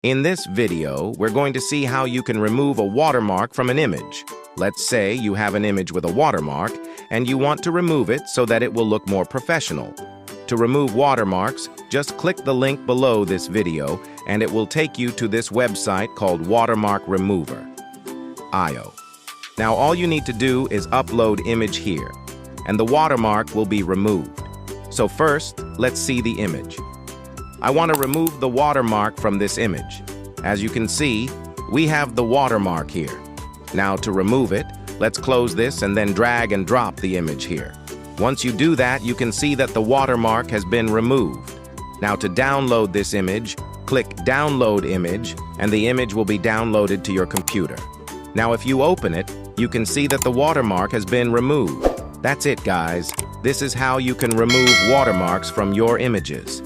In this video, we're going to see how you can remove a watermark from an image. Let's say you have an image with a watermark, and you want to remove it so that it will look more professional. To remove watermarks, just click the link below this video, and it will take you to this website called Watermark Remover.io. Now all you need to do is upload image here, and the watermark will be removed. So first, let's see the image. I want to remove the watermark from this image. As you can see, we have the watermark here. Now to remove it, let's close this and then drag and drop the image here. Once you do that, you can see that the watermark has been removed. Now to download this image, click Download Image, and the image will be downloaded to your computer. Now if you open it, you can see that the watermark has been removed. That's it, guys. This is how you can remove watermarks from your images.